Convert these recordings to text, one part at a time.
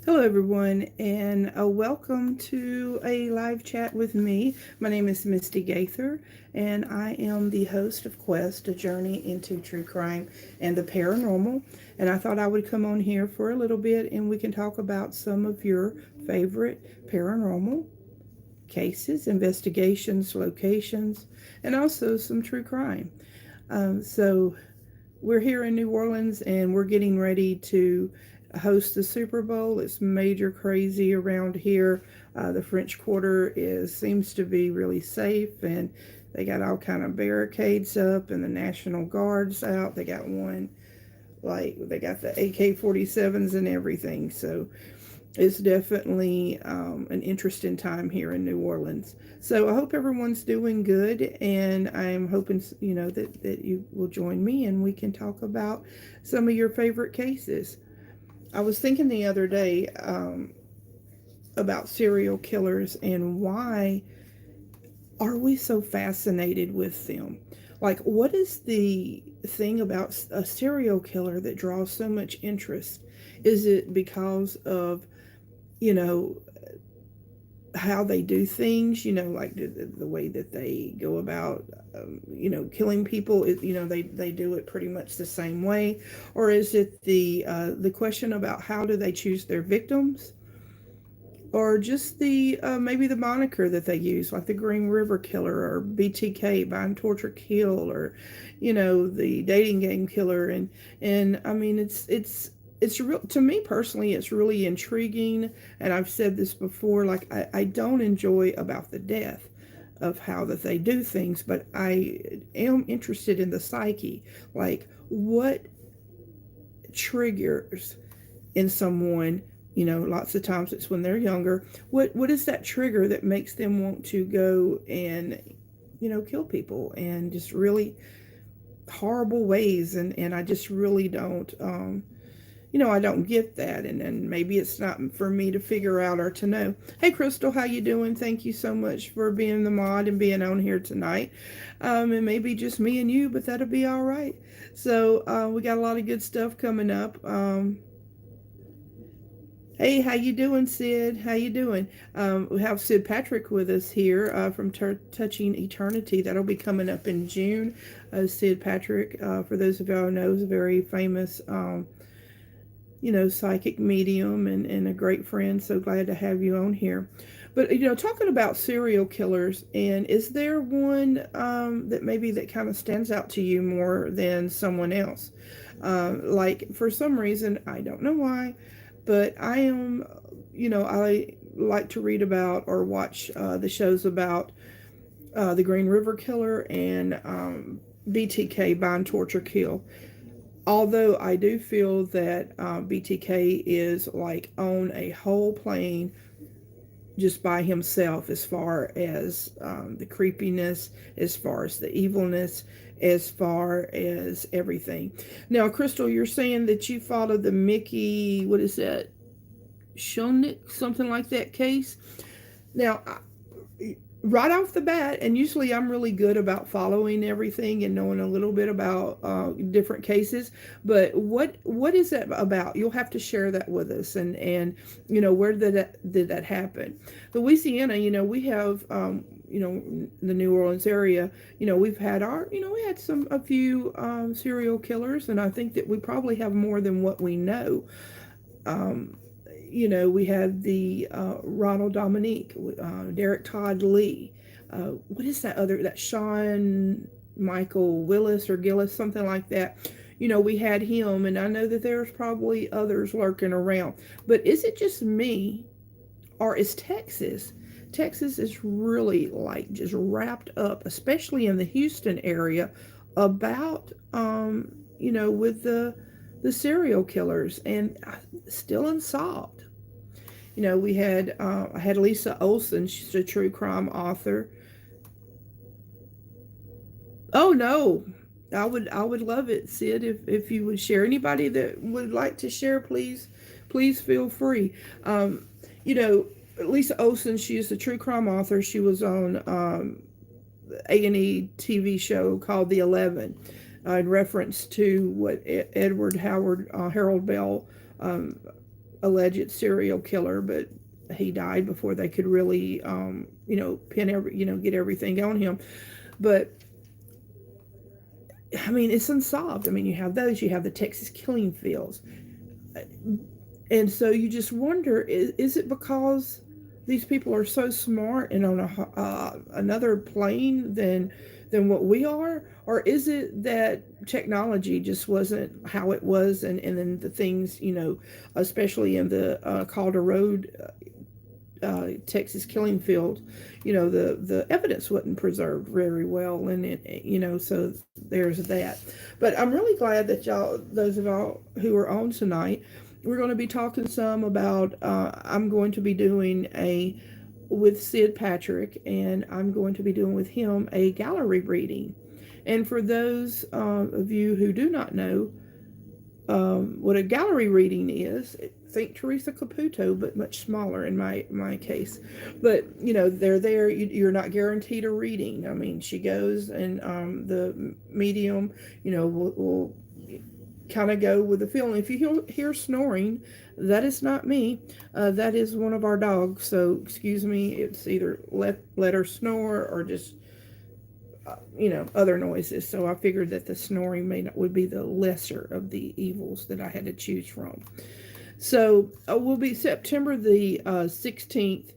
Hello, everyone, and welcome to a live chat with me. My name is Misti Gaither, and I am the host of Quest, a journey into true crime and the paranormal. And I thought I would come on here for a little bit and we can talk about some of your favorite paranormal cases, investigations, locations, and also some true crime. So, we're here in New Orleans and we're getting ready to host the Super Bowl. It's major crazy around here. The French Quarter is seems to be really safe, and they got all kind of barricades up and the National Guards out. They got one like they got the AK-47s and everything. So it's definitely an interesting time here in New Orleans. So I hope everyone's doing good, and I'm hoping that you will join me and we can talk about some of your favorite cases. I was thinking the other day about serial killers and why are we so fascinated with them? Like, what is the thing about a serial killer that draws so much interest? Is it because of you know how they do things, like the way that they go about killing people, they do it pretty much the same way? Or is it the question about how do they choose their victims, or just the maybe the moniker that they use, like the Green River Killer or BTK, Bind Torture Kill, or the dating game killer? And I mean, it's real to me personally. It's really intriguing, and I've said this before. Like, I don't enjoy about the death of how that they do things, but I am interested in the psyche. Like, what triggers in someone? Lots of times it's when they're younger. What is that trigger that makes them want to go and kill people and just really horrible ways? And I just really don't I don't get that, and maybe it's not for me to figure out or to know. Hey, Crystal, how you doing? Thank you so much for being the mod and being on here tonight. And maybe just me and you, but that'll be all right. So we got a lot of good stuff coming up. Hey, how you doing, Sid? How you doing? We have Sid Patrick with us here from Touching Eternity. That'll be coming up in June. Sid Patrick, for those of y'all who know, is a very famous psychic medium and a great friend. So glad to have you on here. But, talking about serial killers, and is there one that maybe that kind of stands out to you more than someone else? Like, for some reason, I don't know why, but I like to read about or watch the shows about the Green River Killer and BTK, Bind, Torture, Kill. Although I do feel that BTK is like on a whole plane just by himself, as far as the creepiness, as far as the evilness, as far as everything. Now, Crystal, you're saying that you followed the Mickey, what is that, Shulnick, something like that case. Now, right off the bat, and usually I'm really good about following everything and knowing a little bit about different cases, but what is that about? You'll have to share that with us, and where did that happen? Louisiana, we have the New Orleans area, we've had we had a few serial killers, and I think that we probably have more than what we know. um, we had the Ronald Dominique, Derek Todd Lee. What is that Sean Michael Willis or Gillis, something like that? We had him, and I know that there's probably others lurking around. But is it just me, or is Texas? Texas is really like just wrapped up, especially in the Houston area, about with the serial killers, and still unsolved. I had Lisa Olson. She's a true crime author. Oh no, I would love it, Sid, if you would share. Anybody that would like to share, please feel free. You know, Lisa Olson, she is a true crime author. She was on A&E TV show called The 11, in reference to what Edward Howard Harold Bell alleged serial killer, but he died before they could really, pin get everything on him. But I mean, it's unsolved. I mean, you have those, you have the Texas killing fields, and so you just wonder: is it because these people are so smart and on another plane than what we are, or is it that technology just wasn't how it was, and then the things, especially in the Calder Road, Texas killing field, the evidence wasn't preserved very well, and so there's that. But I'm really glad that y'all, those of y'all who are on tonight, we're going to be talking some about. I'm going to be doing a with Sid Patrick, and I'm going to be doing with him a gallery reading. And for those of you who do not know, what a gallery reading is, think Teresa Caputo, but much smaller in my case. But they're there. You're not guaranteed a reading. I mean, she goes, and the medium, will kind of go with the feeling. If you hear snoring, that is not me. That is one of our dogs. So excuse me. It's either let her snore or just other noises. So I figured that the snoring would be the lesser of the evils that I had to choose from. So will be September the 16th,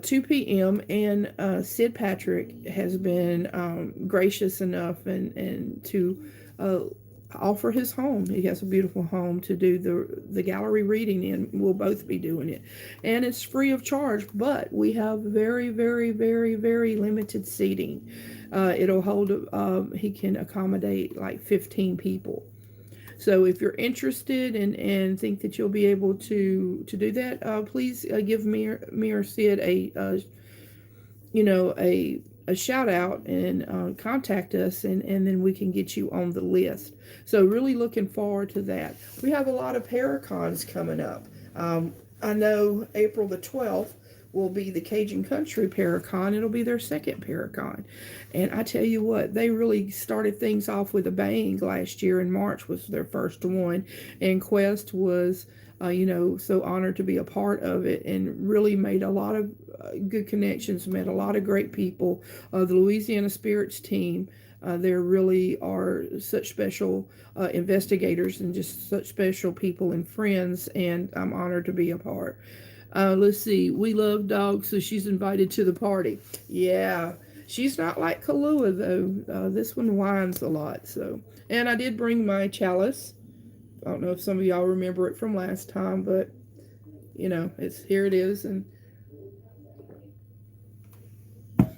2 p.m. And Sid Patrick has been gracious enough and to offer his home. He has a beautiful home to do the gallery reading in. We'll both be doing it, and it's free of charge. But we have very, very, very, very limited seating. It'll hold. He can accommodate like 15 people. So if you're interested and think that you'll be able to do that, please give me or Sid a shout out and contact us, and then we can get you on the list. So really looking forward to that. We have a lot of Paracons coming up. I know April the 12th will be the Cajun Country Paracon. It'll be their second Paracon. And I tell you what, they really started things off with a bang last year. In March was their first one. And Quest was, so honored to be a part of it, and really made a lot of good connections, met a lot of great people. The Louisiana Spirits team, there really are such special investigators and just such special people and friends, and I'm honored to be a part. Let's see. We love dogs, so she's invited to the party. Yeah, she's not like Kahlua though. This one whines a lot. So, and I did bring my chalice. I don't know if some of y'all remember it from last time, but it's here. It is, and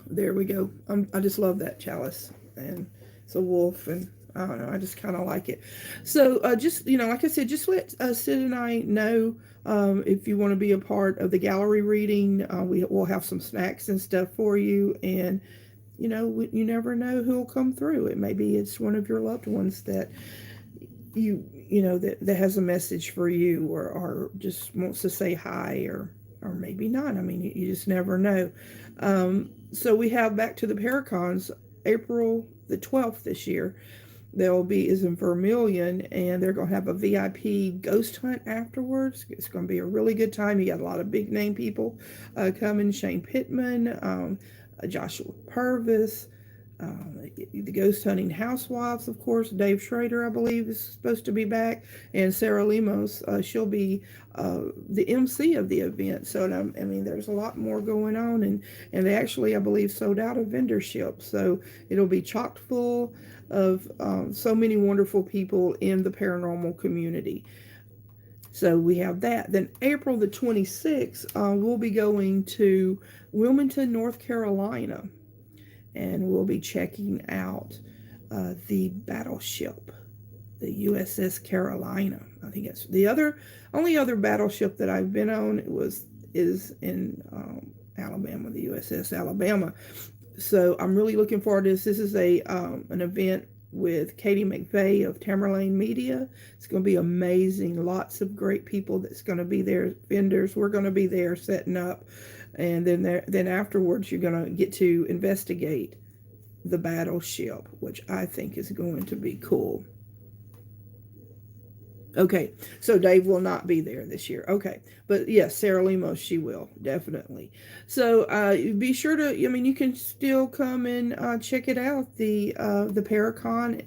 there we go. I just love that chalice, and it's a wolf, and I don't know. I just kind of like it. So just like I said, just let Sid and I know if you want to be a part of the gallery reading. We'll have some snacks and stuff for you, and you never know who'll come through. It maybe it's one of your loved ones that that has a message for you, or just wants to say hi, or maybe not. I mean, you just never know. So we have back to the Paracons, April the 12th this year. They'll be is in Vermilion, and they're going to have a VIP ghost hunt afterwards. It's going to be a really good time. You got a lot of big name people coming. Shane Pittman, Joshua Purvis, the ghost hunting housewives, of course. Dave Schrader, I believe, is supposed to be back, and Sarah Lemos. She'll be the MC of the event. So I mean, there's a lot more going on, and they actually, I believe, sold out of vendorship. So it'll be chock full of so many wonderful people in the paranormal community. So we have that. Then April the 26th, we'll be going to Wilmington, North Carolina, and we'll be checking out the battleship, the USS Carolina. I think it's the only other battleship that I've been on is in Alabama, the USS Alabama. So I'm really looking forward to this. This is an event with Katie McVeigh of Tamerlane Media. It's going to be amazing. Lots of great people that's going to be there. Vendors, we're going to be there setting up, and then afterwards you're going to get to investigate the battleship, which I think is going to be cool. Okay, so Dave will not be there this year. Okay, but yes, Sarah Lemos, she will definitely. So be sure to. I mean, you can still come and check it out. The Paracon,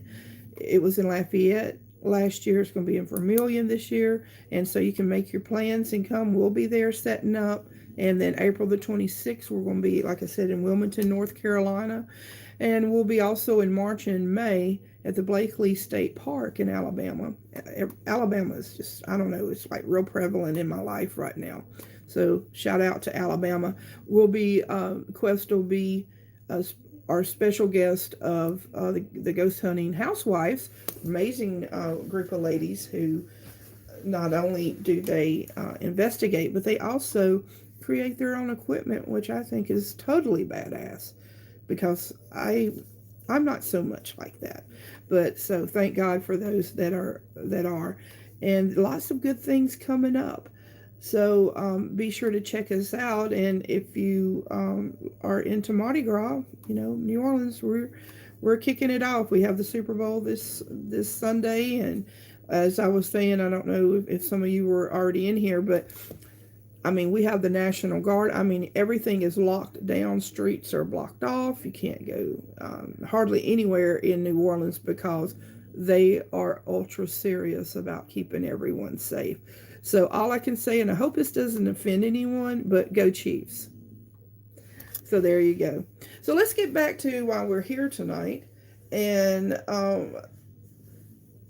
it was in Lafayette last year. It's going to be in Vermilion this year, and so you can make your plans and come. We'll be there setting up. And then April the 26th, we're going to be, like I said, in Wilmington, North Carolina. And we'll be also in March and May at the Blakely State Park in Alabama. Alabama is just, I don't know, it's like real prevalent in my life right now. So shout out to Alabama. We'll be, Quest will be our special guest of the Ghost Hunting Housewives, amazing group of ladies who not only do they investigate, but they also create their own equipment, which I think is totally badass because I'm not so much like that. But so thank God for those that are, and lots of good things coming up. So be sure to check us out. And if you are into Mardi Gras, New Orleans, we're kicking it off. We have the Super Bowl this Sunday, and as I was saying, I don't know if some of you were already in here, but I mean, we have the National Guard. I mean, everything is locked down. Streets are blocked off. You can't go hardly anywhere in New Orleans because they are ultra serious about keeping everyone safe. So all I can say, and I hope this doesn't offend anyone, but go Chiefs. So there you go. So let's get back to why we're here tonight. And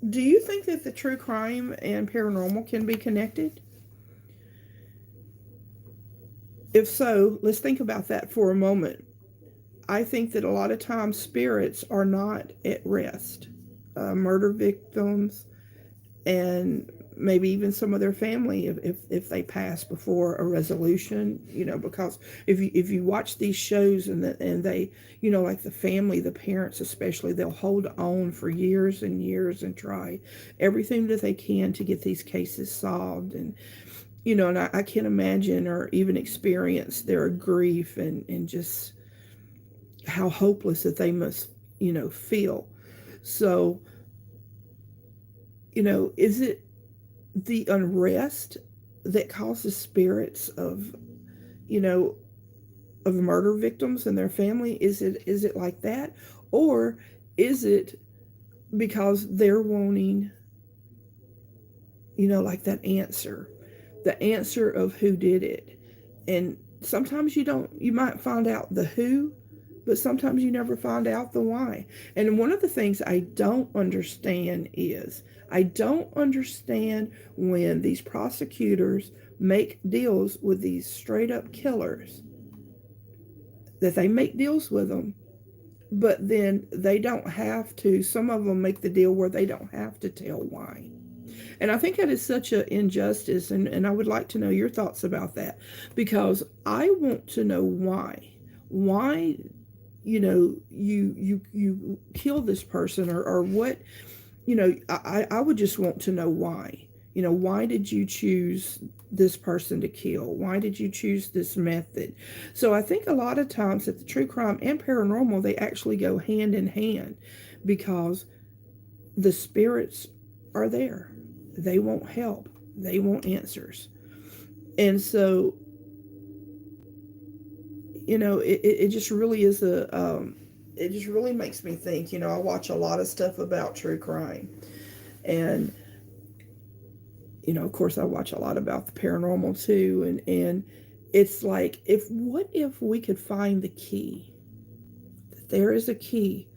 do you think that the true crime and paranormal can be connected? If so, let's think about that for a moment. I think that a lot of times spirits are not at rest. Murder victims and maybe even some of their family if they pass before a resolution, because if you watch these shows and they, like the family, the parents especially, they'll hold on for years and years and try everything that they can to get these cases solved. And and I can't imagine or even experience their grief and just how hopeless that they must, feel. So, is it the unrest that causes spirits of murder victims and their family? Is it like that? Or is it because they're wanting, like that answer? The answer of who did it. And sometimes you might find out the who, but sometimes you never find out the why. And one of the things I don't understand is I don't understand when these prosecutors make deals with these straight up killers, that they make deals with them, but then they don't have to, some of them make the deal where they don't have to tell why. And I think that is such an injustice, and I would like to know your thoughts about that, because I want to know why. Why, you kill this person, or what, I would just want to know why. Why did you choose this person to kill? Why did you choose this method? So I think a lot of times that the true crime and paranormal, they actually go hand in hand, because the spirits are there. They want help. They want answers. And so, it just really is it just really makes me think. I watch a lot of stuff about true crime. And, of course, I watch a lot about the paranormal too. And it's like, what if we could find the key? There is a key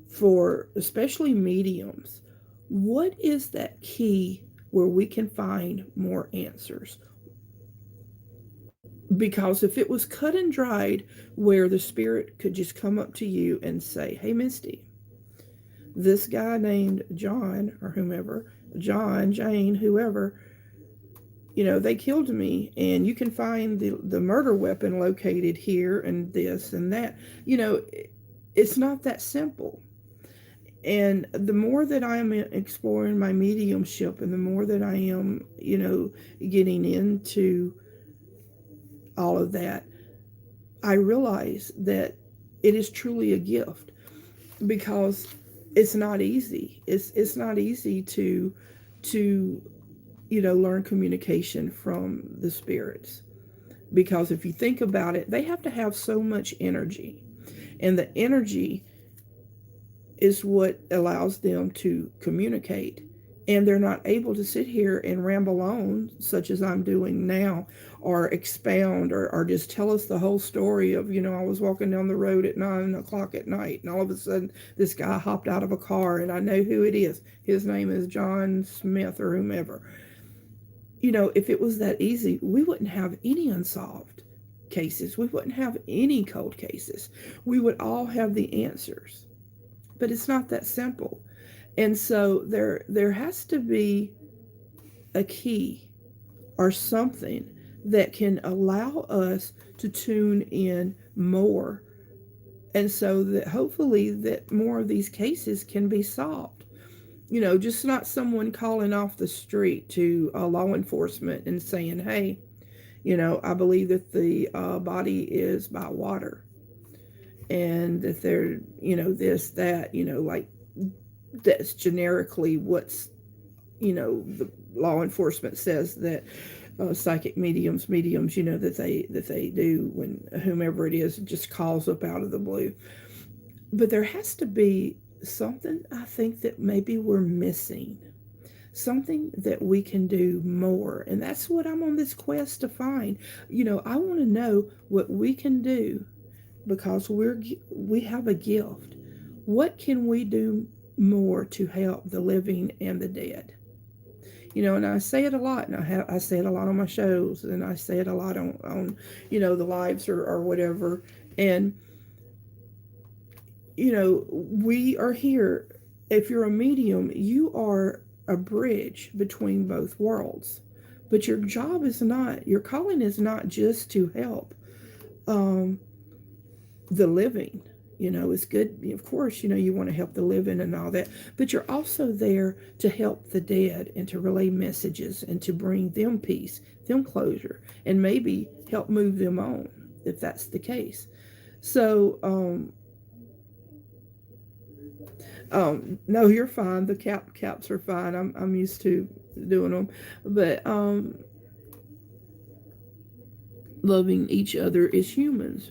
for especially mediums. What is that key where we can find more answers? Because if it was cut and dried, where the spirit could just come up to you and say, hey, Misty, this guy named John, or whomever, John, Jane, whoever, they killed me, and you can find the murder weapon located here and this and that. It's not that simple. And the more that I am exploring my mediumship, and the more that I am, getting into all of that, I realize that it is truly a gift, because it's not easy. It's not easy to to, learn communication from the spirits. Because if you think about it, they have to have so much energy. And the energy is what allows them to communicate. And they're not able to sit here and ramble on, such as I'm doing now, or expound, or just tell us the whole story of, I was walking down the road at 9 o'clock at night, and all of a sudden this guy hopped out of a car, and I know who it is. His name is John Smith or whomever. If it was that easy, we wouldn't have any unsolved cases. We wouldn't have any cold cases. We would all have the answers. But it's not that simple. And so there has to be a key or something that can allow us to tune in more, and so that hopefully that more of these cases can be solved. Just not someone calling off the street to law enforcement and saying, hey, I believe that the body is by water, and that they're, this, that, like, that's generically what's, the law enforcement says that psychic mediums, that they do when whomever it is just calls up out of the blue. But there has to be something, I think, that maybe we're missing. Something that we can do more. And that's what I'm on this quest to find. I want to know what we can do, because we have a gift. What can we do more to help the living and the dead? And I say it a lot, and I say it a lot on my shows, and I say it a lot on the lives or whatever. And we are here. If you're a medium, you are a bridge between both worlds. But your calling is not just to help the living. It's good, of course, you want to help the living and all that, but you're also there to help the dead and to relay messages and to bring them peace, them closure, and maybe help move them on if that's the case. So, no, you're fine. The caps are fine. I'm used to doing them, but loving each other as humans.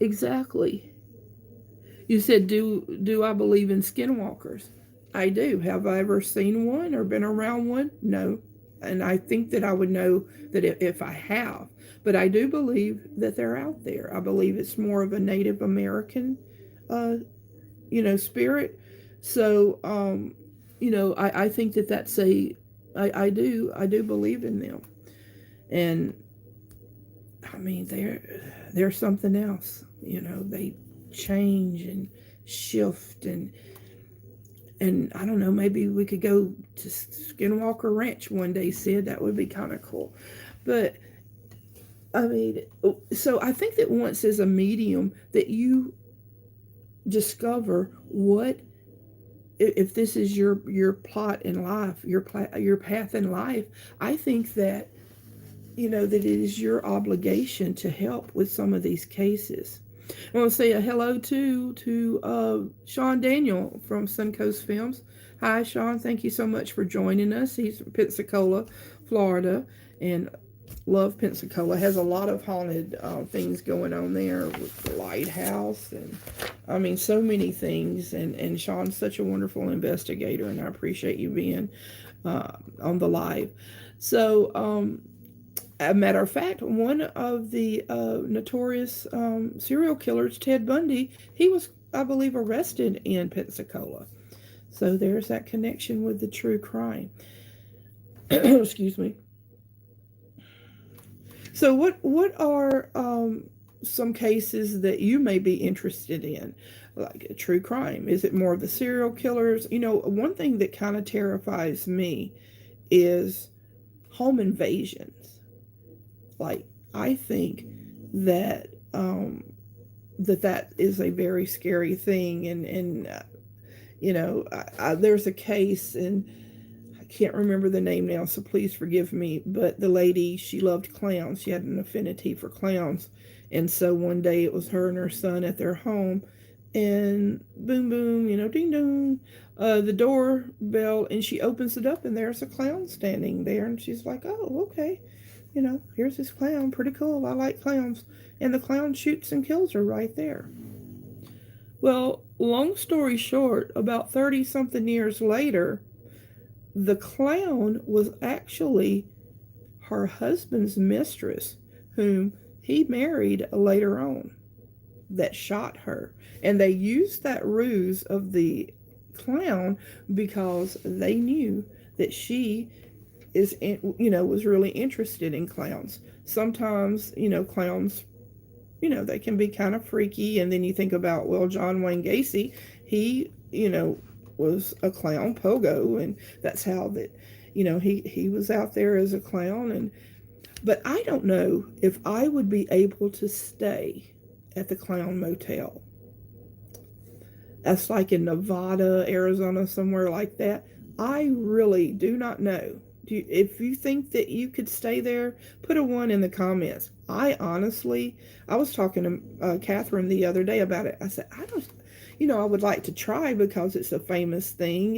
Exactly. You said, do I believe in skinwalkers? I do. Have I ever seen one or been around one? No. And I think that I would know that if I have. But I do believe that they're out there. I believe it's more of a Native American, spirit. So, I think that I do believe in them. And I mean, they're something else. They change and shift, and I don't know, maybe we could go to Skinwalker Ranch one day, Sid. That would be kind of cool. But I mean, so I think that once as a medium that you discover what, if this is your plot in life, your path in life, I think that that it is your obligation to help with some of these cases. I want to say a hello to Sean Daniel from Suncoast Films. Hi, Sean. Thank you so much for joining us. He's from Pensacola, Florida, and love Pensacola. Has a lot of haunted things going on there with the lighthouse, and I mean so many things. And Sean's such a wonderful investigator, and I appreciate you being on the live. So, a matter of fact, one of the notorious serial killers, Ted Bundy, he was, I believe, arrested in Pensacola. So there's that connection with the true crime. Excuse me. So what are some cases that you may be interested in, like a true crime? Is it more of the serial killers? One thing that kind of terrifies me is home invasions. Like, I think that that is a very scary thing, and there's a case, and I can't remember the name now, so please forgive me, but the lady, she loved clowns. She had an affinity for clowns, and so one day it was her and her son at their home, and boom, boom, ding dong, the doorbell, and she opens it up, and there's a clown standing there, and she's like, "Oh, okay, here's this clown, pretty cool. I like clowns." And the clown shoots and kills her right there. Well, long story short, about 30 something years later, the clown was actually her husband's mistress, whom he married later on, that shot her. And they used that ruse of the clown because they knew that she was really interested in clowns. Sometimes, clowns, they can be kind of freaky. And then you think about, well, John Wayne Gacy, he, was a clown pogo, and that's how that, he was out there as a clown. And but I don't know if I would be able to stay at the Clown Motel. That's like in Nevada, Arizona, somewhere like that. I really do not know. If you think that you could stay there, put a one in the comments. I was talking to Catherine the other day about it. I said, I don't, I would like to try because it's a famous thing.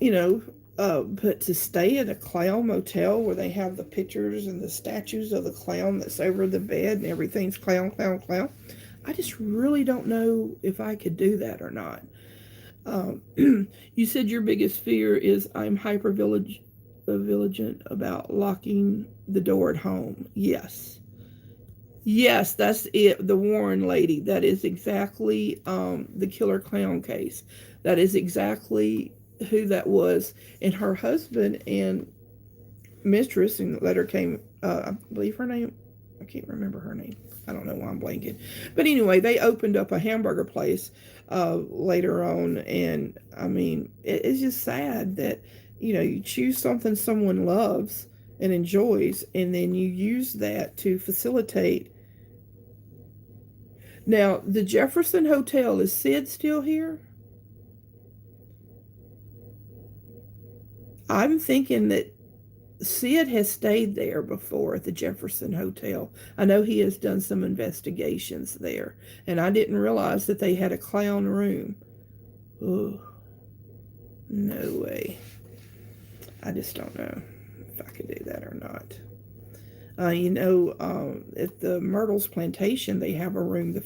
You know, but to stay at a clown motel where they have the pictures and the statues of the clown that's over the bed and everything's clown, clown, clown, I just really don't know if I could do that or not. You said your biggest fear is I'm vigilant about locking the door at home. Yes. Yes, that's it. The Warren lady. That is exactly the killer clown case. That is exactly who that was. And her husband and mistress, and the letter came, I believe her name, I can't remember her name. I don't know why I'm blanking. But anyway, they opened up a hamburger place later on. And I mean, it's just sad that, you choose something someone loves and enjoys, and then you use that to facilitate. Now, the Jefferson Hotel, is Sid still here? I'm thinking that Sid has stayed there before at the Jefferson Hotel. I know he has done some investigations there, and I didn't realize that they had a clown room. Oh, no way. I just don't know if I could do that or not. At the Myrtles Plantation, they have a room, the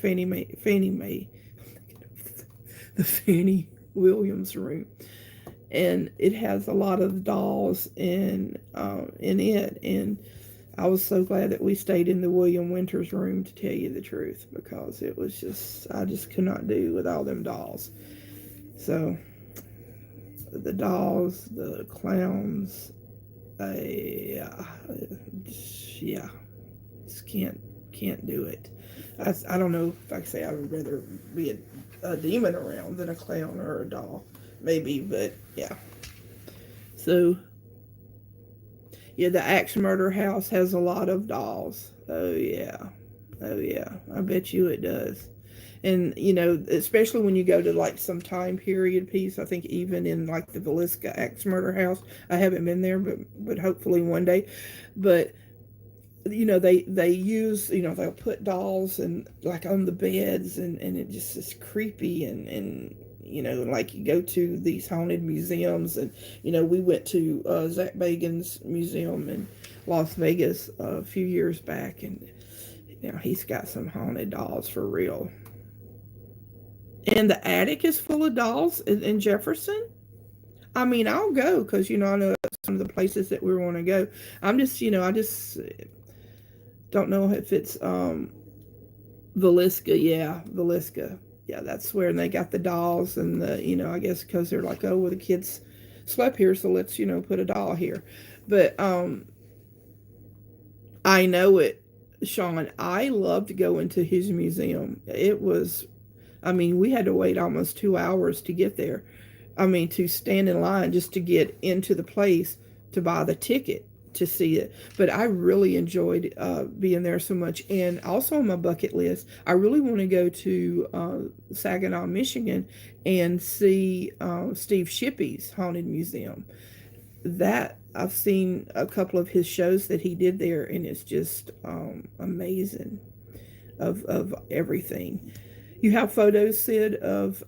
Fannie Williams room, and it has a lot of dolls in it. And I was so glad that we stayed in the William Winters room, to tell you the truth, because it was just, I just could not do with all them dolls. So the dolls, the clowns, yeah, just can't do it. I don't know if I could say I would rather be a demon around than a clown or a doll, maybe, but yeah. So yeah, the Axe Murder House has a lot of dolls. Oh yeah, I bet you it does. And especially when you go to like some time period piece, I think even in like the Velisca Axe Murder House, I haven't been there, but hopefully one day. But they use, they'll put dolls and like on the beds, and it just is creepy. And like you go to these haunted museums, and we went to Zach Bagans Museum in Las Vegas a few years back, and he's got some haunted dolls for real. And the attic is full of dolls in Jefferson. I mean, I'll go because I know some of the places that we want to go. I'm just, I just don't know if it's Velisca. Yeah, Velisca. Yeah, that's where they got the dolls, and I guess because they're like, oh, well, the kids slept here, so let's put a doll here. But I know it, Sean. I love to go into his museum. It was, I mean, we had to wait almost 2 hours to get there. I mean, to stand in line just to get into the place to buy the ticket to see it. But I really enjoyed being there so much. And also on my bucket list, I really want to go to Saginaw, Michigan, and see Steve Shippey's Haunted Museum. That I've seen a couple of his shows that he did there, and it's just amazing. of everything. You have photos, Sid, of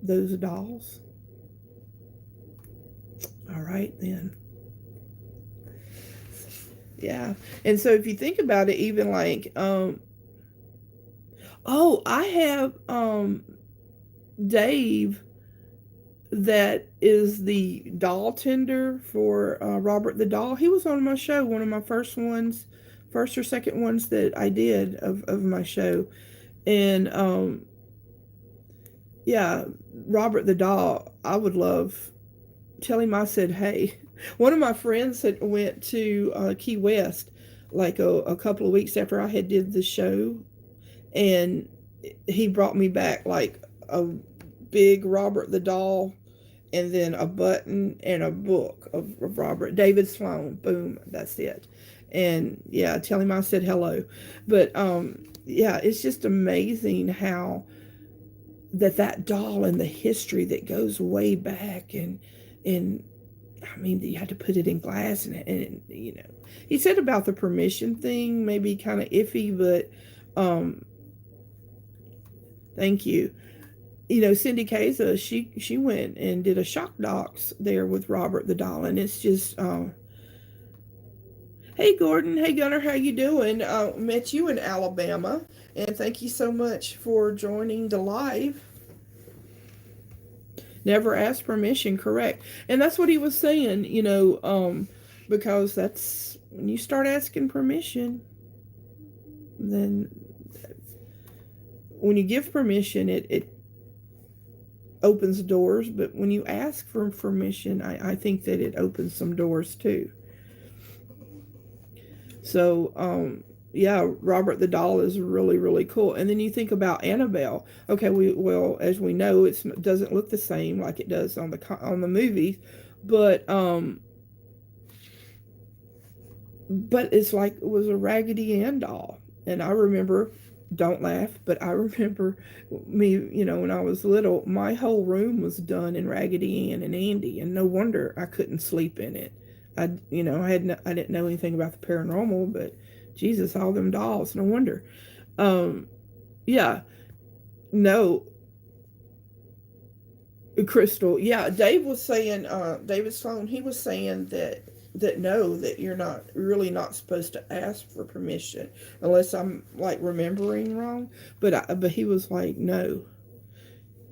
those dolls? All right, then. Yeah. And so if you think about it, even like, oh, I have Dave that is the doll tender for Robert the Doll. He was on my show, one of my first ones, first or second ones that I did of my show. And yeah, Robert the Doll, I would love, tell him I said, hey, one of my friends had went to Key West like a couple of weeks after I had did the show, and he brought me back like a big Robert the Doll, and then a button and a book of Robert David Sloan. Boom, that's it. And yeah, tell him I said hello. But yeah, it's just amazing how that doll and the history that goes way back, and I mean, you had to put it in glass, and you know, he said about the permission thing, maybe kind of iffy, but thank you. You know, Cindy Kaza, she went and did a shock docs there with Robert the Doll, and it's just, hey Gordon, hey Gunner, how you doing? Met you in Alabama, and thank you so much for joining the live. Never asked permission, correct? And that's what he was saying, you know, because that's when you start asking permission, then when you give permission, it opens doors, but when you ask for permission, I think that it opens some doors too. So, yeah, Robert the Doll is really, really cool. And then you think about Annabelle. Okay, well, as we know, it doesn't look the same like it does on the movies, but it's like it was a Raggedy Ann doll. And I remember, don't laugh, but I remember me, you know, when I was little, my whole room was done in Raggedy Ann and Andy, and no wonder I couldn't sleep in it. You know, I didn't know anything about the paranormal, but Jesus, all them dolls, no wonder. Um, yeah, no, Crystal. Yeah, Dave was saying, David Sloan, he was saying that no, that you're not really not supposed to ask for permission unless I'm like remembering wrong. But he was like, no,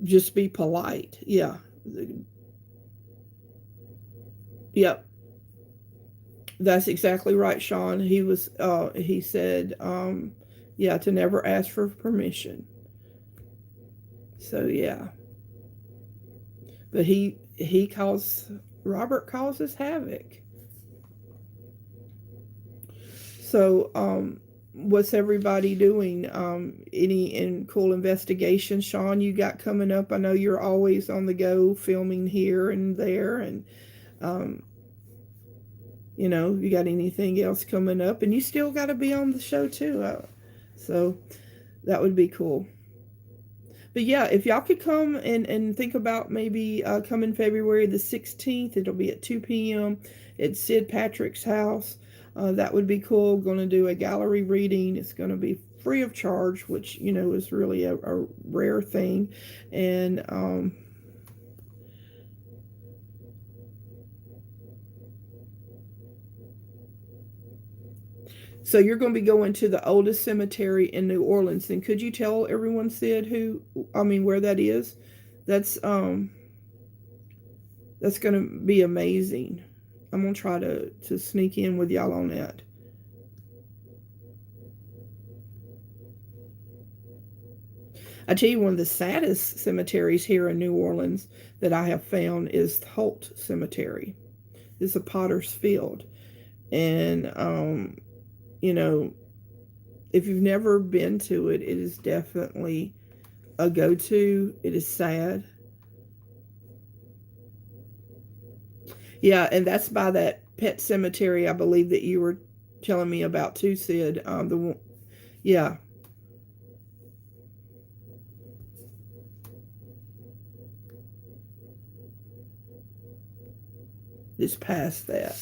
just be polite. Yeah, yep, that's exactly right, Sean. He said, yeah, to never ask for permission. So yeah, but he calls Robert causes havoc. So, what's everybody doing? Any cool investigations, Sean, you got coming up? I know you're always on the go filming here and there, and um, you know, you got anything else coming up? And you still got to be on the show too. So that would be cool. But yeah, if y'all could come and think about maybe coming February the 16th, it'll be at 2 p.m. at Sid Patrick's house. That would be cool. Going to do a gallery reading. It's going to be free of charge, which, you know, is really a rare thing. And so you're going to be going to the oldest cemetery in New Orleans. And could you tell everyone, Sid, where that is? That's um, that's going to be amazing. I'm going to try to sneak in with y'all on that. I tell you, one of the saddest cemeteries here in New Orleans that I have found is Holt Cemetery. It's a potter's field. And, you know, if you've never been to it, it is definitely a go to. It is sad. Yeah, and that's by that pet cemetery, I believe, that you were telling me about too, Sid. Yeah, it's past that.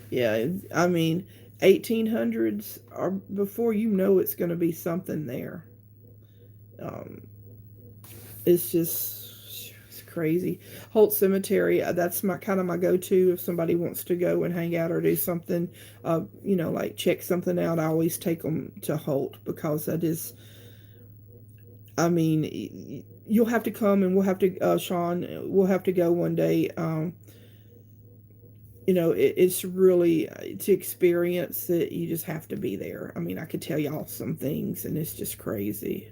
Yeah, I mean, 1800s, or before you know it's going to be something there. Um, it's just it's crazy. Holt Cemetery, that's my kind of my go-to if somebody wants to go and hang out or do something, like check something out. I always take them to Holt because that is, I mean, you'll have to come and we'll have to, Sean, we'll have to go one day. It's really to experience it. You just have to be there. I mean, I could tell y'all some things, and it's just crazy.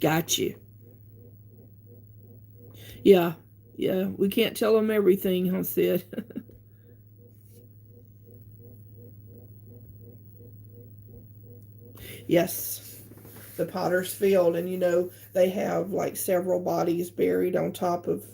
Got you. Yeah, yeah. We can't tell them everything, huh, Sid? Yes, the Potter's Field, and they have like several bodies buried on top of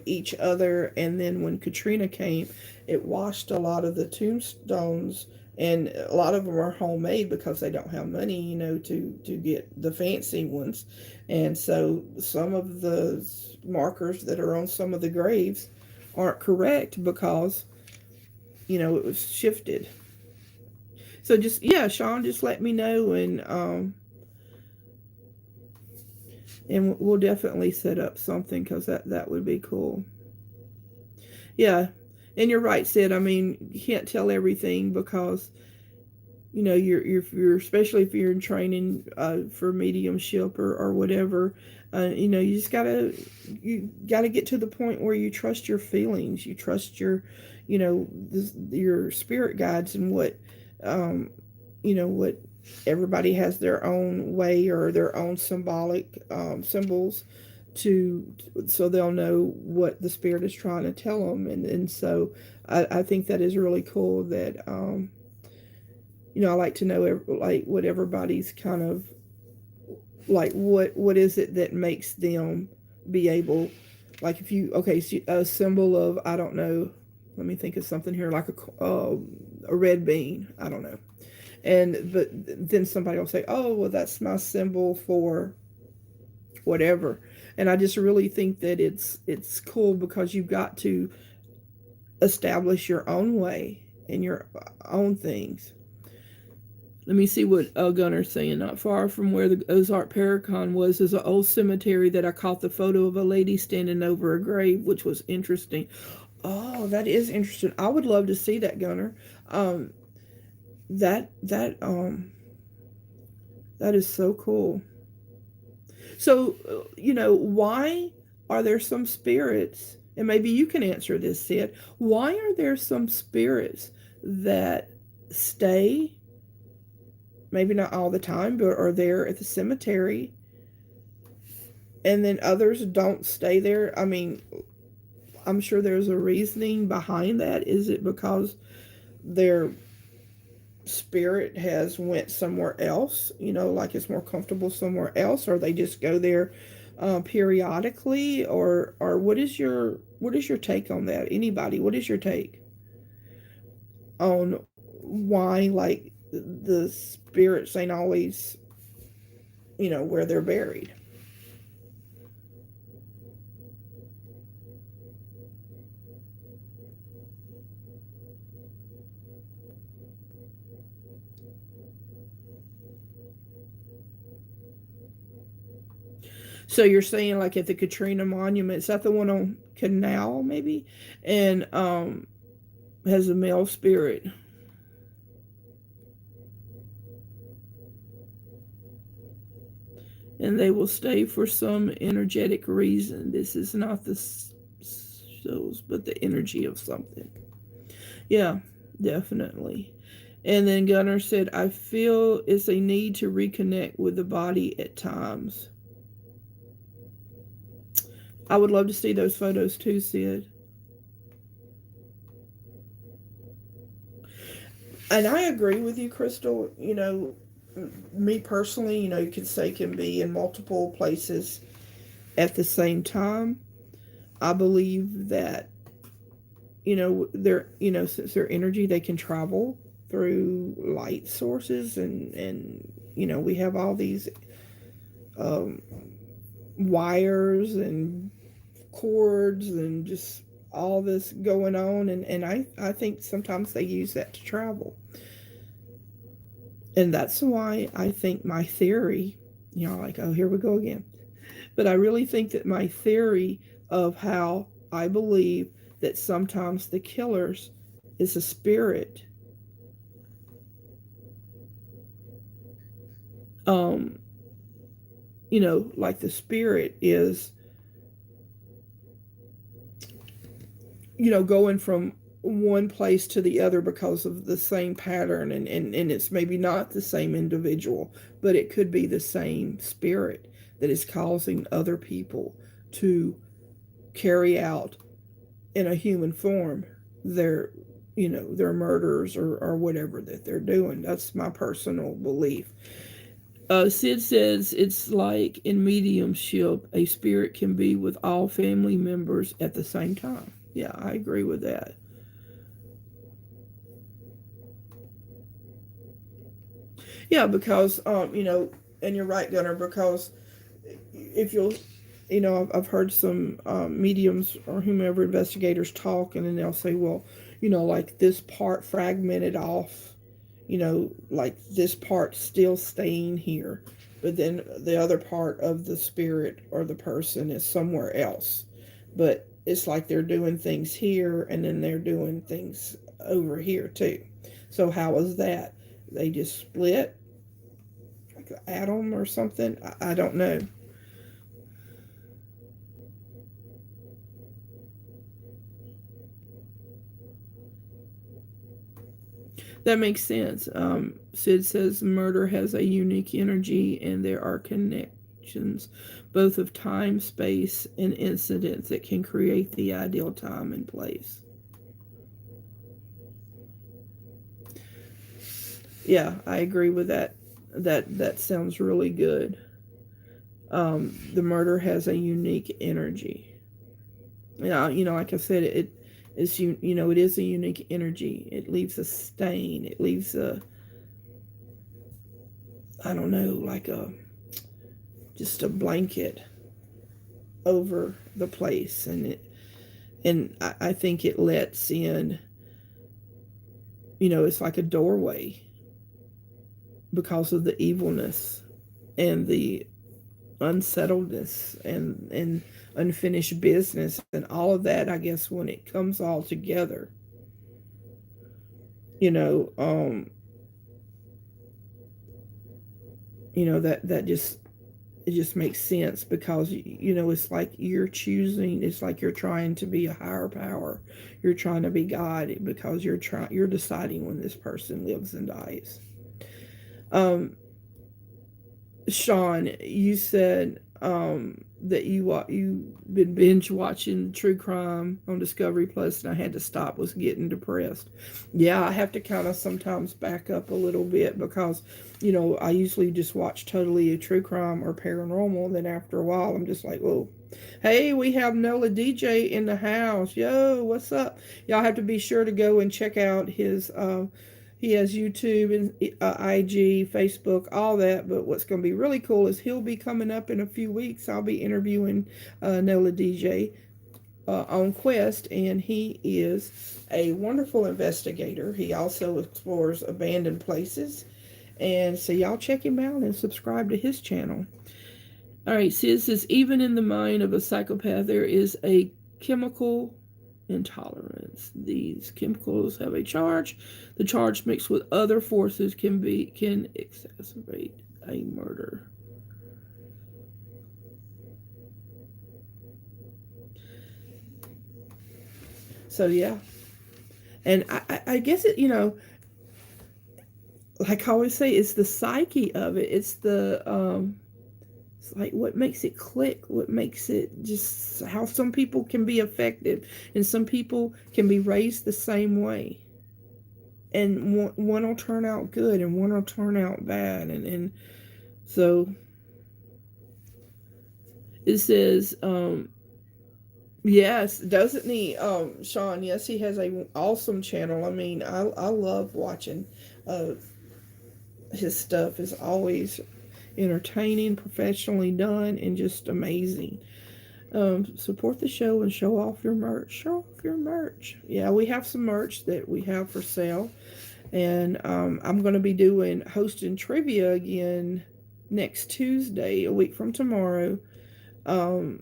each other. And then when Katrina came, it washed a lot of the tombstones, and a lot of them are homemade because they don't have money, to get the fancy ones. And so some of the markers that are on some of the graves aren't correct because it was shifted. So just, yeah, Sean, just let me know, and we'll definitely set up something because that would be cool. Yeah, and you're right, Sid. I mean, you can't tell everything because you're especially if you're in training for mediumship or whatever. You just gotta get to the point where you trust your feelings, you trust your spirit guides, and what everybody has their own way or their own symbolic symbols to so they'll know what the spirit is trying to tell them. And so I think that is really cool that I like to know like what everybody's kind of like what is it that makes them be able, like, if you, okay, so a symbol of, I don't know, let me think of something here, like a red bean, I don't know. And but then somebody will say, oh, well, that's my symbol for whatever. And I just really think that it's cool because you've got to establish your own way and your own things. Let me see what Gunner's saying. Not far from where the Ozark Paracon was is an old cemetery that I caught the photo of a lady standing over a grave, which was interesting. Oh, that is interesting. I would love to see that, Gunner. Um, that is so cool. So, why are there some spirits? And maybe you can answer this, Sid. Why are there some spirits that stay, maybe not all the time, but are there at the cemetery, and then others don't stay there? I mean, I'm sure there's a reasoning behind that. Is it because their spirit has went somewhere else, like it's more comfortable somewhere else, or they just go there periodically, or what is your take on that? Anybody, what is your take on why, like, the spirits ain't always where they're buried? So you're saying like at the Katrina Monument, is that the one on Canal maybe, and has a male spirit, and they will stay for some energetic reason. This is not the souls, but the energy of something. Yeah, definitely. And then Gunnar said, I feel it's a need to reconnect with the body at times. I would love to see those photos too, Sid. And I agree with you, Crystal. Me personally, you could say can be in multiple places at the same time. I believe that, since their energy, they can travel through light sources, and we have all these um, wires and cords and just all this going on, and I think sometimes they use that to travel. And that's why I think my theory, like, oh, here we go again. But I really think that my theory of how I believe that sometimes the killers is a spirit, um, like the spirit is, going from one place to the other because of the same pattern, and it's maybe not the same individual, but it could be the same spirit that is causing other people to carry out in a human form their their murders, or whatever that they're doing. That's my personal belief. Sid says it's like in mediumship, a spirit can be with all family members at the same time. Yeah, I agree with that. Yeah, because and you're right, Gunnar. Because if you'll, I've heard some mediums or whomever investigators talk, and then they'll say, well, like this part fragmented off, like this part still staying here, but then the other part of the spirit or the person is somewhere else. But it's like they're doing things here, and then they're doing things over here too. So how is that? They just split, like an atom or something? I don't know. That makes sense. Sid says murder has a unique energy, and there are connections, both of time, space, and incidents that can create the ideal time and place. Yeah, I agree with that. That sounds really good. The murder has a unique energy. Yeah, like I said, it is it is a unique energy. It leaves a stain. It leaves a, I don't know, like a, just a blanket over the place, and I think it lets in, it's like a doorway because of the evilness and the unsettledness and unfinished business and all of that. I guess when it comes all together, you know um that just, it just makes sense, because it's like you're choosing, it's like you're trying to be a higher power, you're trying to be God, because you're deciding when this person lives and dies. um Sean, you said that you've been binge watching true crime on Discovery Plus, and I had to stop. Was getting depressed. Yeah, I have to kind of sometimes back up a little bit, because I usually just watch totally a true crime or paranormal. Then after a while, I'm just like, whoa. Hey, we have Nola DJ in the house. Yo, what's up? Y'all have to be sure to go and check out his he has YouTube and IG, Facebook, all that. But what's going to be really cool is he'll be coming up in a few weeks. I'll be interviewing Nola DJ on Quest, and he is a wonderful investigator. He also explores abandoned places. And so y'all check him out and subscribe to his channel. All right, Sid says, even in the mind of a psychopath, there is a chemical intolerance. These chemicals have a charge. The charge mixed with other forces can exacerbate a murder. So yeah, and I guess it, like I always say, it's the psyche of it. It's the it's like what makes it click, what makes it, just how some people can be affected, and some people can be raised the same way, and one will turn out good and one will turn out bad, and so it says, yes, doesn't he, Sean? Yes, he has a awesome channel. I mean, I love watching uh his stuff. Is always entertaining, professionally done, and just amazing. Support the show and show off your merch. Show off your merch. Yeah, we have some merch that we have for sale. And I'm going to be hosting trivia again next Tuesday, a week from tomorrow. Um,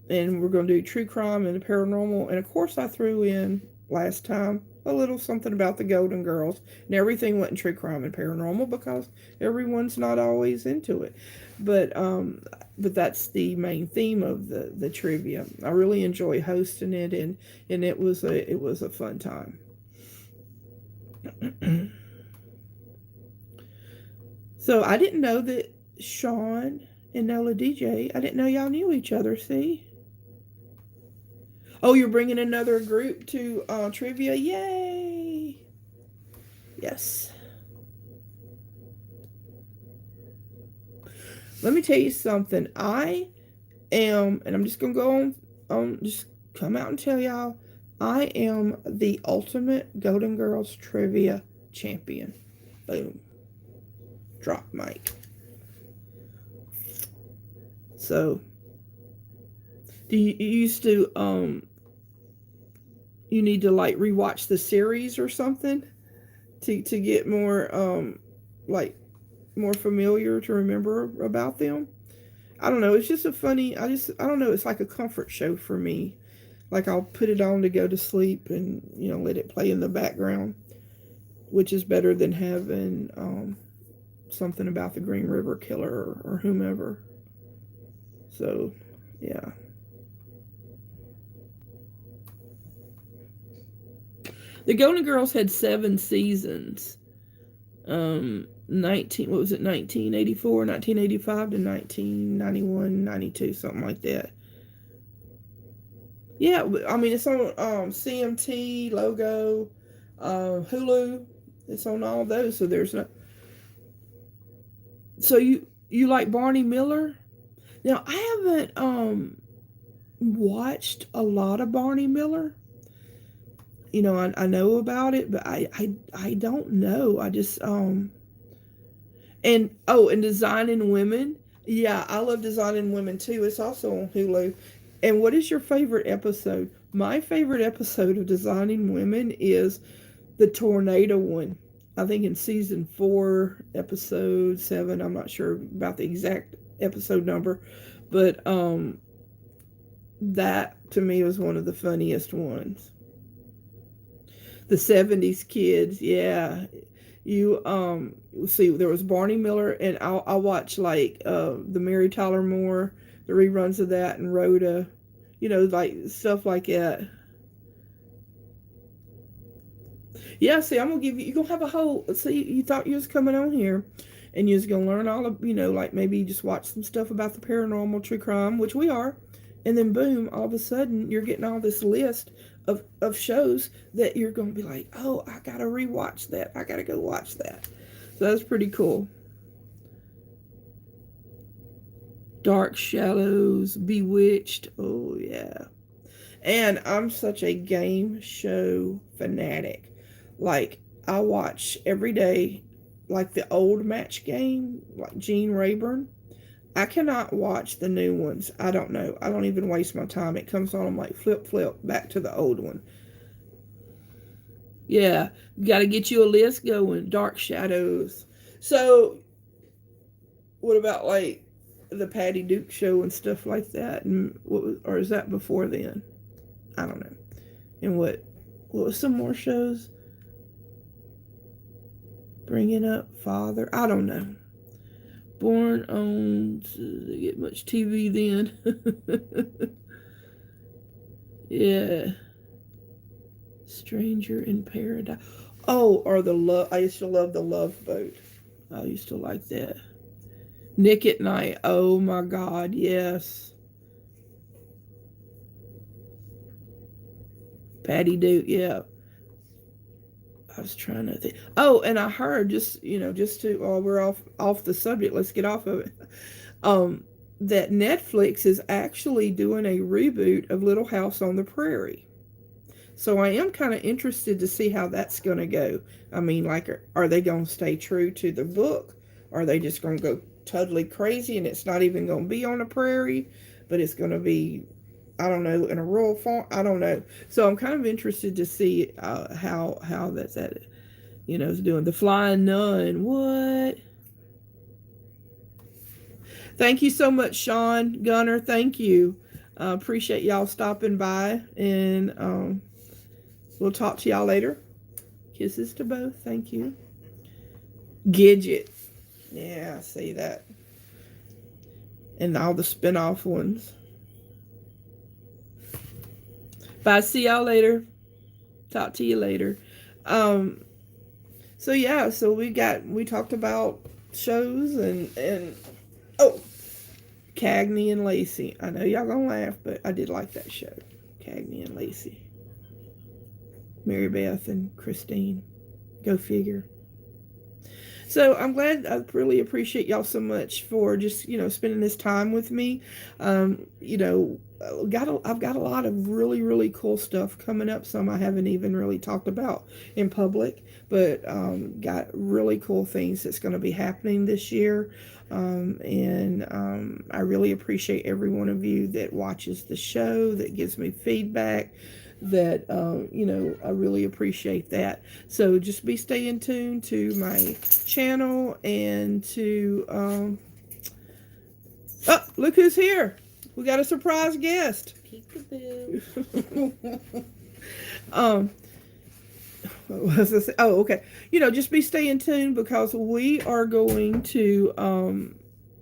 and we're going to do true crime and the paranormal. And of course, I threw in last time a little something about the Golden Girls. And everything went in true crime and paranormal because everyone's not always into it. But that's the main theme of the trivia. I really enjoy hosting it, and it was a fun time. So I didn't know that Sean and Nola DJ. I didn't know y'all knew each other. See? Oh, you're bringing another group to trivia. Yay! Yes. Let me tell you something. I am, and I'm just gonna go on just come out and tell y'all, I am the ultimate Golden Girls trivia champion. Boom. Drop mic. So, do you used to you need to like rewatch the series or something to get more like more familiar to remember about them? I don't know. It's just a funny. I don't know. It's like a comfort show for me. Like I'll put it on to go to sleep and let it play in the background, which is better than having something about the Green River Killer or whomever. So, yeah. The Golden Girls had 7 seasons. 1984, 1985 to 1991, 92, something like that. Yeah, I mean it's on CMT, Logo, Hulu. It's on all those. So there's no. So you like Barney Miller? Now I haven't watched a lot of Barney Miller. I know about it, but I don't know. I just and Designing Women. Yeah, I love Designing Women too. It's also on Hulu. And what is your favorite episode? My favorite episode of Designing Women is the tornado one. I think in season 4, episode 7. I'm not sure about the exact episode number, but that to me was one of the funniest ones. The 70s kids, yeah. You see, there was Barney Miller, and I'll watch like the Mary Tyler Moore, the reruns of that, and Rhoda, like stuff like that. Yeah, see, I'm gonna give you. You're gonna have a whole. See, you thought you was coming on here, and you was gonna learn all of, like maybe just watch some stuff about the paranormal, true crime, which we are, and then boom, all of a sudden you're getting all this list of shows that you're gonna be like, oh, I gotta rewatch that. I gotta go watch that. So that's pretty cool. Dark Shadows, Bewitched. Oh yeah. And I'm such a game show fanatic. Like, I watch every day, like the old Match Game, like Gene Rayburn. I cannot watch the new ones. I don't know. I don't even waste my time. It comes on, I'm like, flip, back to the old one. Yeah, got to get you a list going. Dark Shadows. So, what about like the Patty Duke show and stuff like that? And or is that before then? I don't know. And what was some more shows? Bringing Up Father. I don't know. Born on. They get much TV then. Yeah. Stranger in Paradise. Oh, or the love. I used to love the Love Boat. I used to like that. Nick at Night. Oh my God, yes. Patty Duke, yeah. I was trying to think. Oh, and I heard just to we're off the subject. Let's get off of it. That Netflix is actually doing a reboot of Little House on the Prairie. So I am kind of interested to see how that's going to go. I mean, like, are they going to stay true to the book? Are they just going to go totally crazy and it's not even going to be on a prairie? but it's going to be, I don't know, in a rural farm. I don't know. So I'm kind of interested to see how that's at it. Is doing the flying nun. What? Thank you so much, Sean Gunner. Thank you. Appreciate y'all stopping by, and we'll talk to y'all later. Kisses to both. Thank you. Gidget. Yeah, I see that. And all the spin-off ones. Bye. See y'all later. Talk to you later. So yeah, so we talked about shows and oh, Cagney and Lacey. I know y'all gonna laugh, but I did like that show. Cagney and Lacey. Mary Beth and Christine. Go figure. So I'm glad. I really appreciate y'all so much for just spending this time with me. I've got a lot of really cool stuff coming up. Some I haven't even really talked about in public, but got really cool things that's going to be happening this year. And I really appreciate every one of you that watches the show, that gives me feedback, that I really appreciate that. So just be staying tuned to my channel and to oh, look who's here. We got a surprise guest. Peekaboo. What was I say? Oh, okay. Just be staying tuned, because we are going to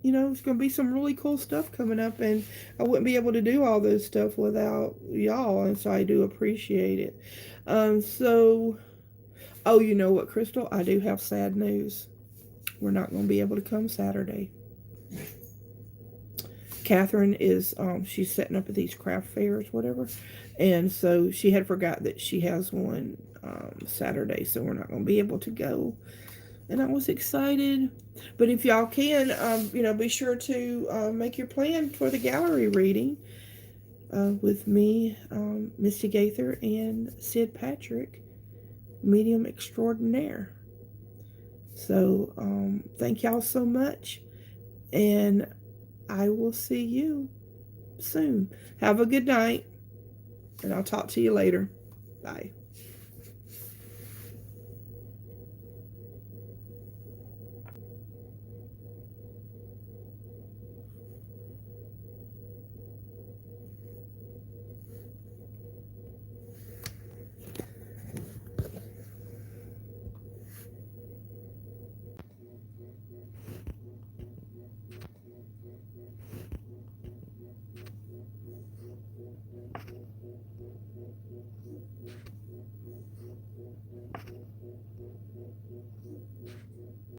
it's going to be some really cool stuff coming up, and I wouldn't be able to do all this stuff without y'all, and so I do appreciate it. Oh, you know what, Crystal? I do have sad news. We're not going to be able to come Saturday. Catherine is, she's setting up at these craft fairs, whatever, and so she had forgot that she has one Saturday, so we're not going to be able to go. And I was excited. But if y'all can, be sure to make your plan for the gallery reading with me, Misti Gaither, and Sid Patrick, medium extraordinaire. So thank y'all so much, and I will see you soon. Have a good night, and I'll talk to you later. Bye.